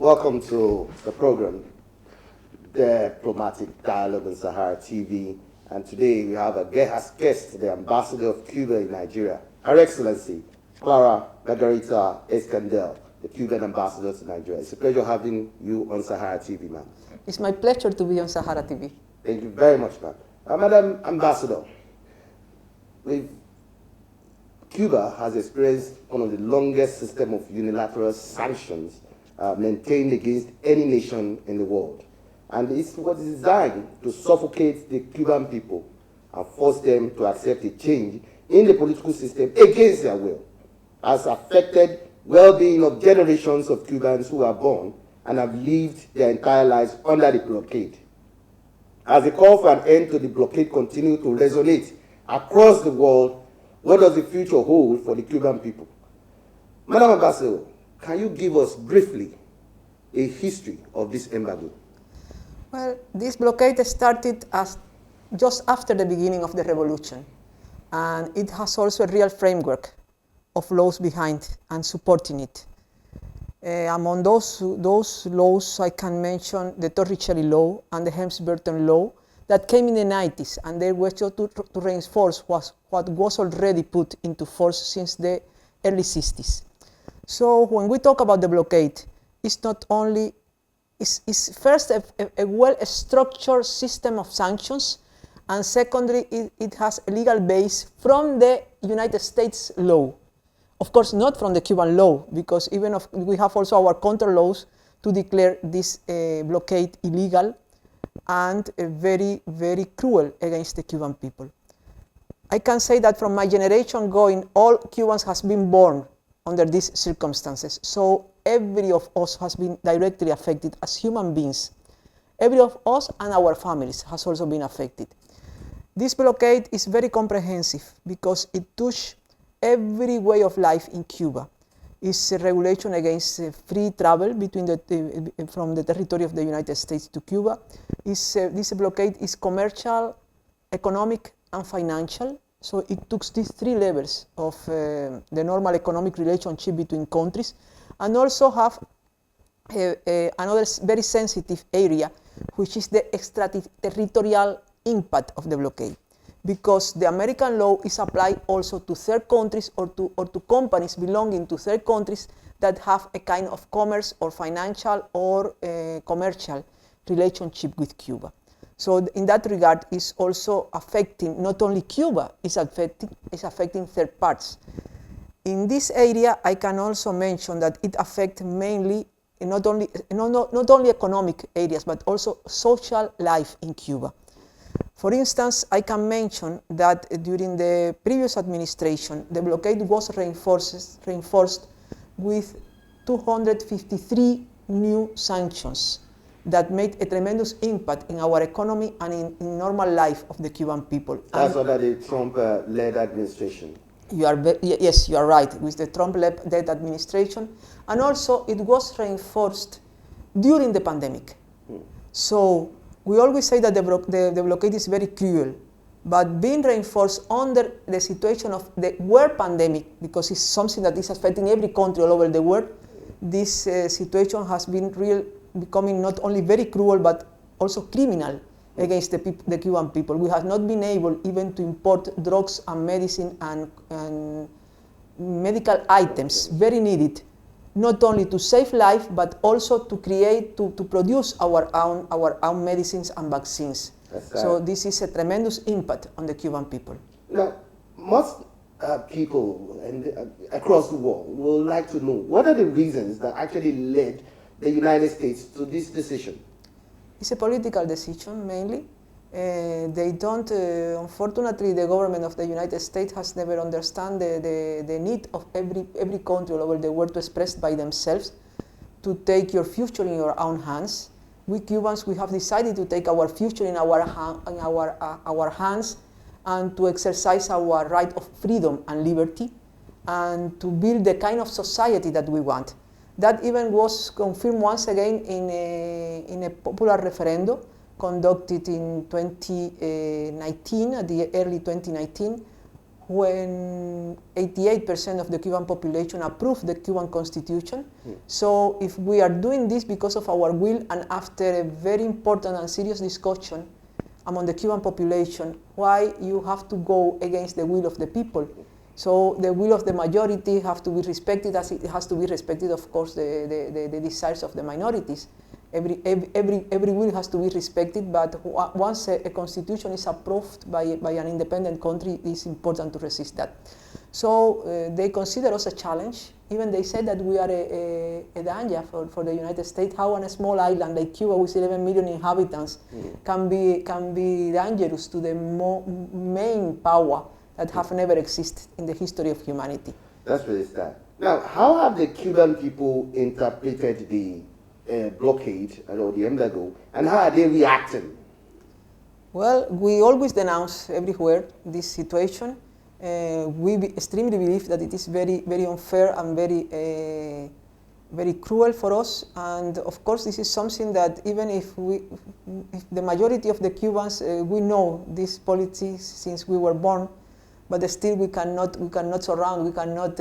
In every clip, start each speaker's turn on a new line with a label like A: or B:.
A: Welcome to the program, Diplomatic Dialogue on Sahara TV. And today we have as guest the Ambassador of Cuba in Nigeria, Her Excellency Clara Margarita Escandel, the Cuban Ambassador to Nigeria. It's a pleasure having you on Sahara TV, ma'am.
B: It's my pleasure to be on Sahara TV.
A: Thank you very much, ma'am. Madam Ambassador, Cuba has experienced one of the longest system of unilateral sanctions maintained against any nation in the world. And it was designed to suffocate the Cuban people and force them to accept a change in the political system against their will, has affected well-being of generations of Cubans who are born and have lived their entire lives under the blockade. As the call for an end to the blockade continues to resonate across the world, what does the future hold for the Cuban people? Madam Ambassador, can you give us briefly a history of this embargo?
B: Well, this blockade started as just after the beginning of the revolution, and it has also a real framework of laws behind and supporting it. Among those laws, I can mention the Torricelli law and the Helms-Burton law that came in the 90s, and they were just to reinforce what was already put into force since the early 60s. So when we talk about the blockade, it's not only, it's first a well-structured system of sanctions, and secondly, it has a legal base from the United States law. Of course, not from the Cuban law, because we have also our counter laws to declare this blockade illegal and very, very cruel against the Cuban people. I can say that from my generation going, all Cubans has been born under these circumstances. So every of us has been directly affected as human beings. Every of us and our families has also been affected. This blockade is very comprehensive because it touches every way of life in Cuba. It's a regulation against free travel between from the territory of the United States to Cuba. This blockade is commercial, economic, and financial. So it took these three levels of the normal economic relationship between countries, and also have another very sensitive area, which is the extraterritorial impact of the blockade. Because the American law is applied also to third countries or to companies belonging to third countries that have a kind of commerce or financial or commercial relationship with Cuba. So in that regard, it's also affecting not only Cuba, it's affecting third parts. In this area, I can also mention that it affects mainly not only economic areas, but also social life in Cuba. For instance, I can mention that during the previous administration, the blockade was reinforced with 253 new sanctions that made a tremendous impact in our economy and in normal life of the Cuban people.
A: That's under the Trump-led administration.
B: Yes, you are right, with the Trump-led administration. And also, it was reinforced during the pandemic. So we always say that the blockade is very cruel, but being reinforced under the situation of the world pandemic, because it's something that is affecting every country all over the world, this situation has been becoming not only very cruel, but also criminal against the Cuban people. We have not been able even to import drugs and medicine and medical items, very needed, not only to save life, but also to produce our own medicines and vaccines. So this is a tremendous impact on the Cuban people.
A: Now, most people across the world will like to know, what are the reasons that actually led the United States to this decision?
B: It's a political decision, mainly. They don't, unfortunately, the government of the United States has never understood the need of every country all over the world to express by themselves, to take your future in your own hands. We Cubans, we have decided to take our future in our hands and to exercise our right of freedom and liberty and to build the kind of society that we want. That even was confirmed once again in a popular referendum conducted in 2019, at the early 2019, when 88% of the Cuban population approved the Cuban constitution. So if we are doing this because of our will and after a very important and serious discussion among the Cuban population, why you have to go against the will of the people? So the will of the majority have to be respected, as it has to be respected, of course, the desires of the minorities. Every will has to be respected, but once a constitution is approved by an independent country, it's important to resist that. So they consider us a challenge. Even they said that we are a danger for the United States. How on a small island like Cuba with 11 million inhabitants can be dangerous to the main power that have never existed in the history of humanity.
A: That's really sad. Now, how have the Cuban people interpreted the blockade or the embargo, and how are they reacting?
B: Well, we always denounce everywhere this situation. We extremely believe that it is very, very unfair and very cruel for us. And of course, this is something that even if the majority of the Cubans, we know this policy since we were born, but still we cannot surround, we cannot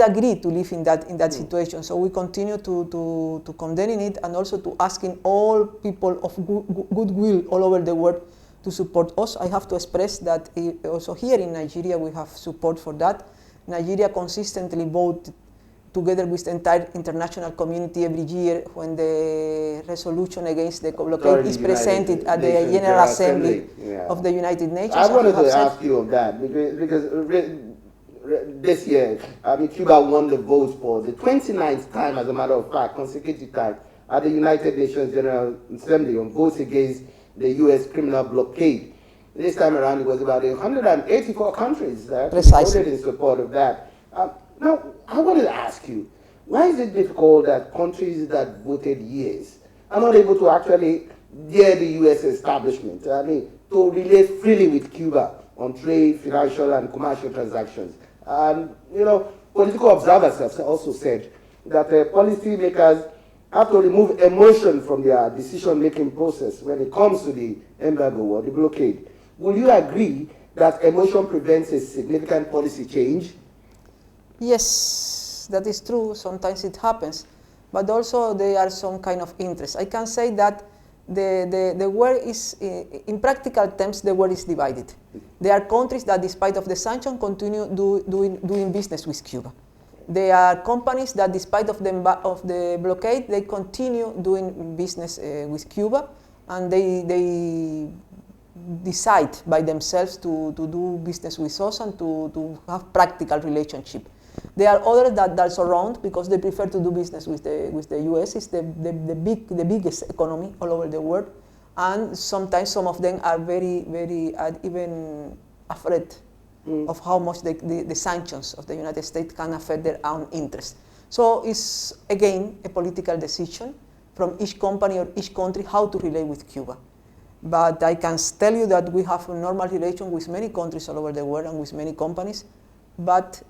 B: agree to live in that situation. So we continue to condemning it and also to asking all people of goodwill all over the world to support us. I have to express that also here in Nigeria we have support for that. Nigeria consistently voted together with the entire international community every year when the resolution against the blockade is presented at the General Assembly of the United Nations.
A: I wanted to ask you on that because this year, Cuba won the vote for the 29th time, as a matter of fact, consecutive time, at the United Nations General Assembly on votes against the U.S. criminal blockade. This time around, it was about 184 countries that voted in support of that. Now, I wanted to ask you, why is it difficult that countries that voted yes are not able to actually dare the U.S. establishment, to relate freely with Cuba on trade, financial, and commercial transactions? And, political observers have also said that policymakers have to remove emotion from their decision-making process when it comes to the embargo or the blockade. Will you agree that emotion prevents a significant policy change?
B: Yes, that is true. Sometimes it happens. But also there are some kind of interests. I can say that the world is, in practical terms, the world is divided. There are countries that, despite of the sanction, continue doing business with Cuba. There are companies that, despite of the blockade, they continue doing business with Cuba, and they decide by themselves to do business with us and to have practical relationship. There are others that surround because they prefer to do business with the U.S. It's the biggest economy all over the world, and sometimes some of them are very even afraid of how much the sanctions of the United States can affect their own interests. So it's again a political decision from each company or each country how to relate with Cuba. But I can tell you that we have a normal relation with many countries all over the world and with many companies, but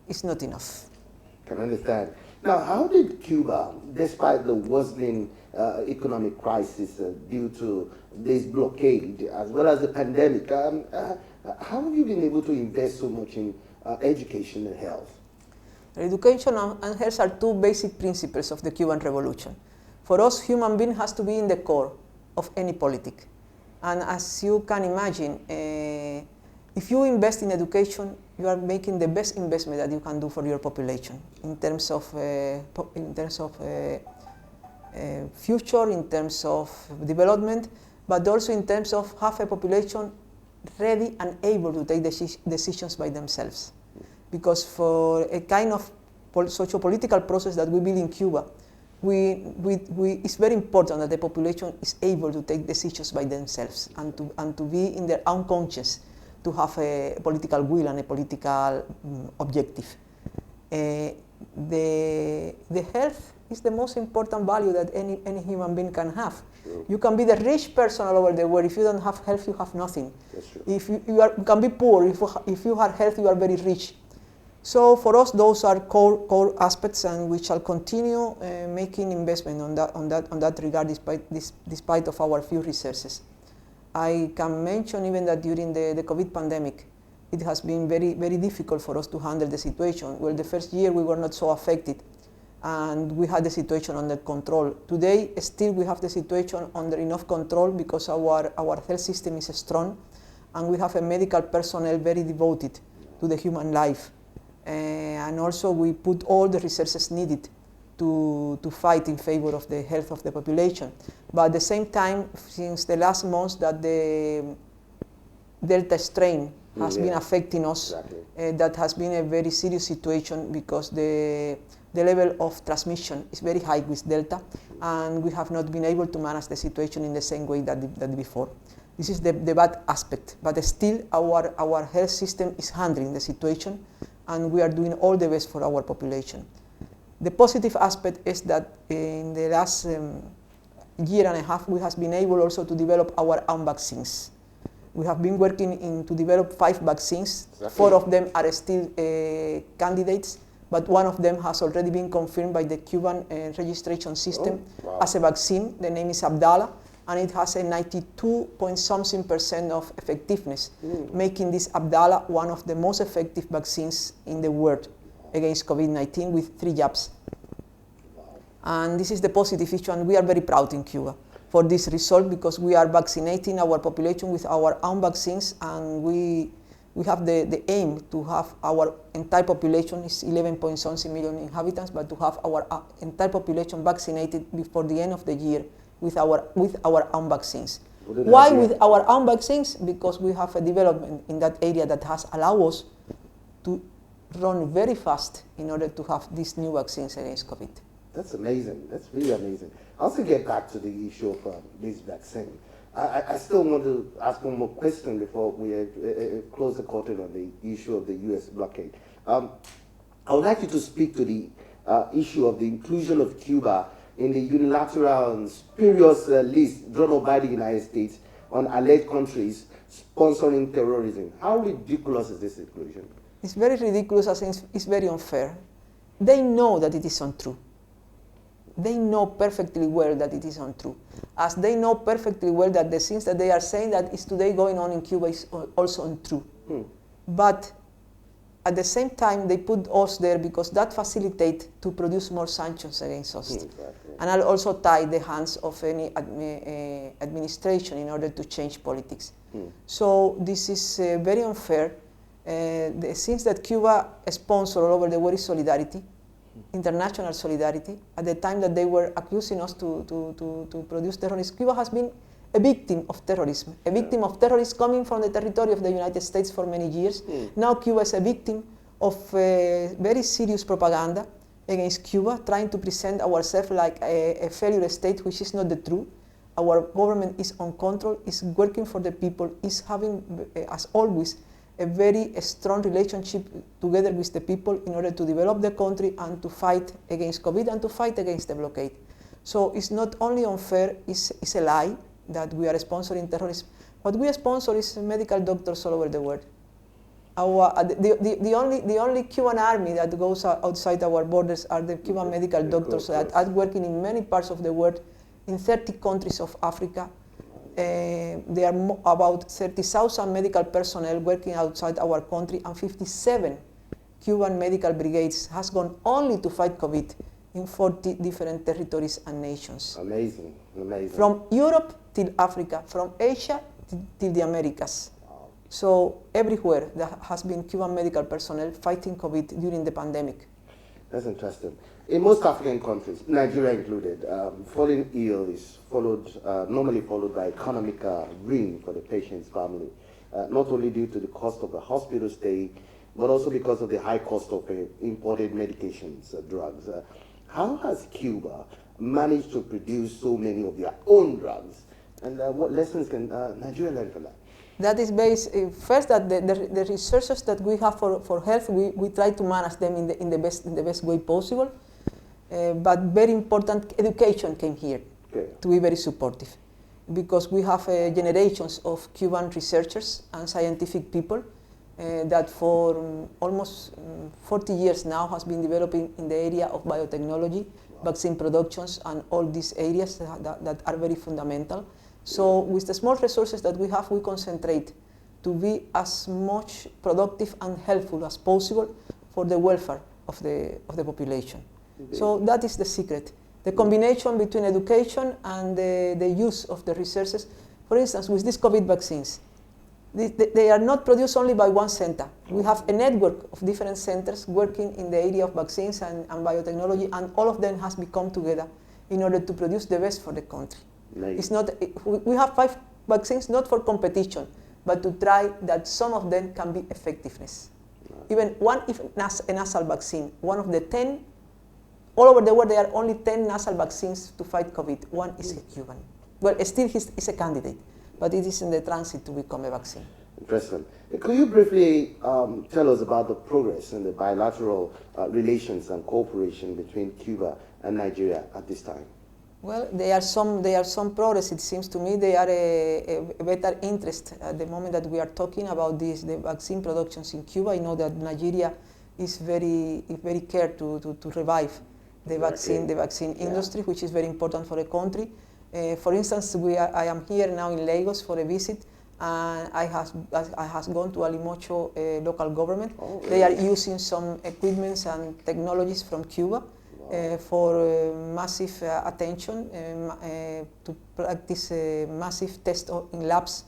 B: it's not enough.
A: Can understand. Now, how did Cuba, despite the worsening economic crisis due to this blockade, as well as the pandemic, how have you been able to invest so much in education and health?
B: Education and health are two basic principles of the Cuban Revolution. For us, human being has to be in the core of any politic. And as you can imagine, if you invest in education, you are making the best investment that you can do for your population in terms of future, in terms of development, but also in terms of have a population ready and able to take decisions by themselves. Because for a kind of socio-political process that we build in Cuba, it's very important that the population is able to take decisions by themselves and to be in their own conscience, to have a political will and a political objective. The health is the most important value that any human being can have.
A: True.
B: You can be the rich person all over the world. If you don't have health, you have nothing.
A: That's true.
B: If you can be poor. If you have health, you are very rich. So for us, those are core aspects, and we shall continue making investment on that regard, despite of our few resources. I can mention even that during the COVID pandemic, it has been very, very difficult for us to handle the situation. Well, the first year we were not so affected, and we had the situation under control. Today, still we have the situation under enough control because our health system is strong, and we have a medical personnel very devoted to the human life. And also we put all the resources needed to fight in favor of the health of the population. But at the same time, since the last months that the Delta strain has been affecting us, that has been a very serious situation because the level of transmission is very high with Delta, and we have not been able to manage the situation in the same way that before. This is the bad aspect, but still our health system is handling the situation, and we are doing all the best for our population. The positive aspect is that in the last year and a half, we have been able also to develop our own vaccines. We have been working to develop 5 vaccines. 4 of them are still candidates, but one of them has already been confirmed by the Cuban registration system as a vaccine. The name is Abdala, and it has a 92-point-something% of effectiveness, making this Abdala one of the most effective vaccines in the world against COVID-19 with 3 jabs. And this is the positive issue, and we are very proud in Cuba for this result because we are vaccinating our population with our own vaccines, and we have the aim to have our entire population, is 11-point-something million inhabitants, but to have our entire population vaccinated before the end of the year with our own vaccines. Why with our own vaccines? Because we have a development in that area that has allowed us to run very fast in order to have these new vaccines against COVID.
A: That's amazing. That's really amazing. I also get back to the issue of this vaccine. I still want to ask one more question before we close the curtain on the issue of the U.S. blockade. I would like you to speak to the issue of the inclusion of Cuba in the unilateral and spurious list drawn up by the United States on alleged countries sponsoring terrorism. How ridiculous is this inclusion?
B: It's very ridiculous. I think it's very unfair. They know that it is untrue. They know perfectly well that it is untrue. As they know perfectly well that the things that they are saying that is today going on in Cuba is also untrue. But at the same time, they put us there because that facilitates to produce more sanctions against us. And I'll also tie the hands of any administration in order to change politics. So this is very unfair. The things that Cuba sponsors all over the world is solidarity, international solidarity. At the time that they were accusing us to produce terrorism, Cuba has been a victim of terrorism, a victim of terrorists coming from the territory of the United States for many years. Now Cuba is a victim of very serious propaganda against Cuba, trying to present ourselves like a failure state, which is not the truth. Our government is on control, is working for the people, is having, as always, a very strong relationship together with the people in order to develop the country and to fight against COVID and to fight against the blockade. So it's not only unfair, it's a lie that we are sponsoring terrorism. What we sponsor is medical doctors all over the world. The only Cuban army that goes outside our borders are the Cuban medical doctors that are working in many parts of the world, in 30 countries of Africa. There are about 30,000 medical personnel working outside our country, and 57 Cuban medical brigades has gone only to fight COVID in 40 different territories and nations.
A: Amazing, amazing.
B: From Europe till Africa, from Asia till the Americas.
A: Wow.
B: So everywhere there has been Cuban medical personnel fighting COVID during the pandemic.
A: That's interesting. In most African countries, Nigeria included, falling ill is normally followed by economic ruin for the patient's family, not only due to the cost of the hospital stay, but also because of the high cost of imported medications, drugs. How has Cuba managed to produce so many of their own drugs? And what lessons can Nigeria learn from that? That
B: is based, first, that the resources that we have for health, we try to manage them in the best way possible. But very important, education came here to be very supportive, because we have generations of Cuban researchers and scientific people that for almost 40 years now has been developing in the area of biotechnology, vaccine productions, and all these areas that are very fundamental. So with the small resources that we have, we concentrate to be as much productive and helpful as possible for the welfare of the population.
A: Indeed.
B: So that is the secret. The combination between education and the use of the resources. For instance, with these COVID vaccines, they are not produced only by one center. We have a network of different centers working in the area of vaccines and biotechnology, and all of them has become together in order to produce the best for the country. Nice. It's not, we have 5 vaccines not for competition, but to try that some of them can be effectiveness. Even one, if a nasal vaccine, one of the 10, all over the world there are only 10 nasal vaccines to fight COVID. One is a Cuban. Well, still he's a candidate, but it is in the transit to become a vaccine.
A: Interesting. Could you briefly tell us about the progress in the bilateral relations and cooperation between Cuba and Nigeria at this time?
B: Well, there are some progress. It seems to me they are a better interest at the moment that we are talking about this, the vaccine productions in Cuba. I know that Nigeria is very cared to revive the vaccine industry, which is very important for the country. For instance, I am here now in Lagos for a visit, and I have gone to Alimocho local government. Oh, really? They are using some equipments and technologies from Cuba. For massive attention to practice massive tests in labs,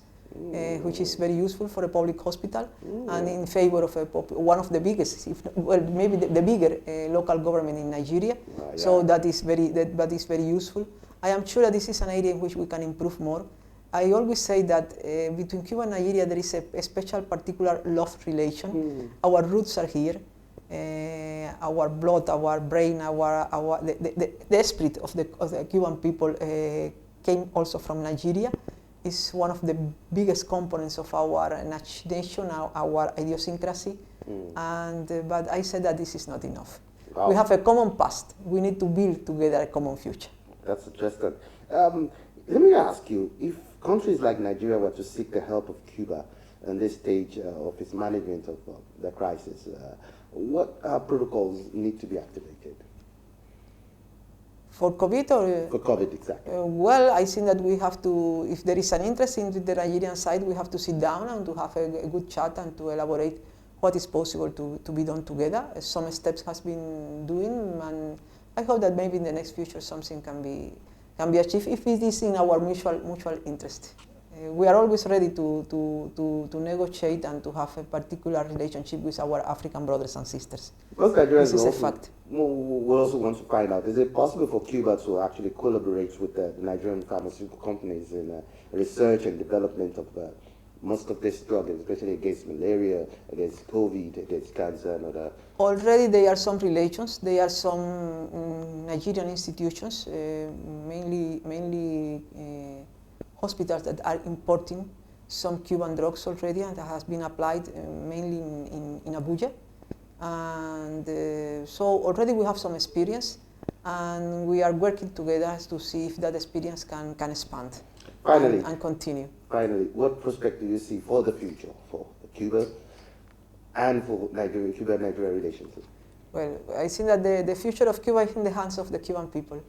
B: which is very useful for a public hospital, and in favor of one of the biggest, well, maybe the bigger local government in Nigeria. Yeah. So that is very useful. I am sure that this is an area in which we can improve more. I always say that between Cuba and Nigeria there is a special, particular love relation. Our roots are here. Our blood, our brain, the spirit of the Cuban people came also from Nigeria. It's one of the biggest components of our nation, our idiosyncrasy. But I said that this is not enough. Wow. We have a common past. We need to build together a common future.
A: That's interesting. Let me ask you, if countries like Nigeria were to seek the help of Cuba in this stage of its management of the crisis, what protocols need to be activated?
B: For COVID or?
A: For COVID, exactly.
B: Well, I think that we have to, if there is an interest in the Nigerian side, we have to sit down and to have a good chat and to elaborate what is possible to be done together. Some steps has been doing, and I hope that maybe in the next future something can be achieved if it is in our mutual interest. We are always ready to negotiate and to have a particular relationship with our African brothers and sisters. This is a fact.
A: We also want to find out, is it possible for Cuba to actually collaborate with the Nigerian pharmaceutical companies in research and development of most of these drugs, especially against malaria, against COVID, against cancer and other?
B: Already there are some relations. There are some Nigerian institutions, mainly hospitals that are importing some Cuban drugs already, and that has been applied mainly in Abuja. And so already we have some experience, and we are working together to see if that experience can expand.
A: Finally,
B: and continue.
A: Finally, what prospect do you see for the future for Cuba and for Cuba-Nigeria relations?
B: Well, I think that the future of Cuba is in the hands of the Cuban people.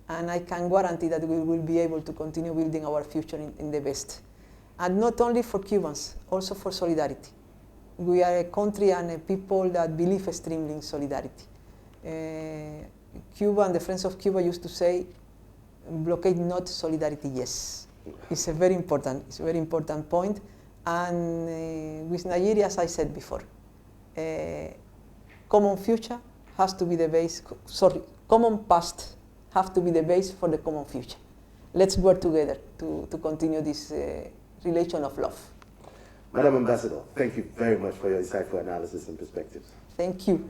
B: And I can guarantee that we will be able to continue building our future in the best. And not only for Cubans, also for solidarity. We are a country and a people that believe extremely in solidarity. Cuba and the Friends of Cuba used to say, blockade not, solidarity yes. It's a very important point. And with Nigeria, as I said before, common future has to be the base, common past have to be the base for the common future. Let's work together to continue this relation of love.
A: Madam Ambassador, thank you very much for your insightful analysis and perspectives.
B: Thank you.